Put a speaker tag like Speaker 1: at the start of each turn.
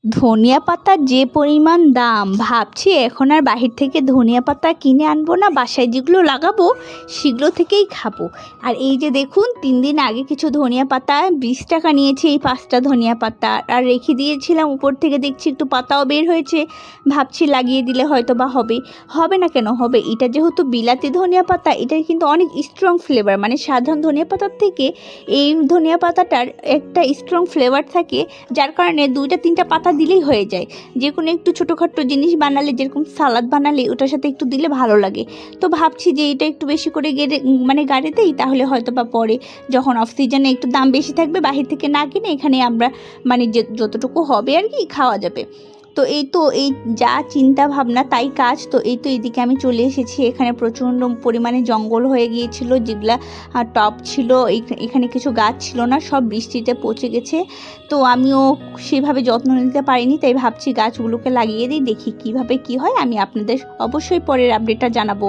Speaker 1: ধনিয়া পাতার যে পরিমাণ দাম, ভাবছি এখন আর বাহির থেকে ধনিয়া পাতা কিনে আনবো না, বাসায় যেগুলো লাগাবো সেগুলো থেকেই খাবো। আর এই যে দেখুন 3 দিন আগে কিছু ধনিয়া পাতা 20 টাকা নিয়েছে, এই 5টা ধনিয়া পাতা আর রেখে দিয়েছিলাম। উপর থেকে দেখছি একটু পাতাও বের হয়েছে, ভাবছি লাগিয়ে দিলে হয়তো বা হবে। হবে না কেন হবে, এটা যেহেতু বিলাতি ধনিয়া পাতা, এটার কিন্তু অনেক স্ট্রং ফ্লেভার, মানে সাধারণ ধনিয়া পাতার থেকে এই ধনিয়া পাতাটার একটা স্ট্রং ফ্লেভার থাকে, যার কারণে 2টা 3টা পাতা দিলেই হয়ে যায়। যে কোনো একটু ছোটোখাটো জিনিস বানালে, যেরকম সালাদ বানালে ওটার সাথে একটু দিলে ভালো লাগে। তো ভাবছি যে এটা একটু বেশি করে গাড়ি দেই, তাহলে হয়তো বা পরে যখন অফ সিজনে একটু দাম বেশি থাকবে, বাহির থেকে না কিনে এখানে আমরা মানে যে যতটুকু হবে আর কি খাওয়া যাবে। তো এই যা চিন্তা ভাবনা তাই কাজ। তো এইদিকে আমি চলে এসেছি। এখানে প্রচণ্ড পরিমাণে জঙ্গল হয়ে গিয়েছিল, যেগুলা টব ছিল, এখানে কিছু গাছ ছিল না, সব বৃষ্টিতে পচে গেছে। তো আমিও সেভাবে যত্ন নিতে পারিনি, তাই ভাবছি গাছগুলোকে লাগিয়ে দিই, দেখি কিভাবে কি হয়। আমি আপনাদের অবশ্যই পরের আপডেটটা জানাবো।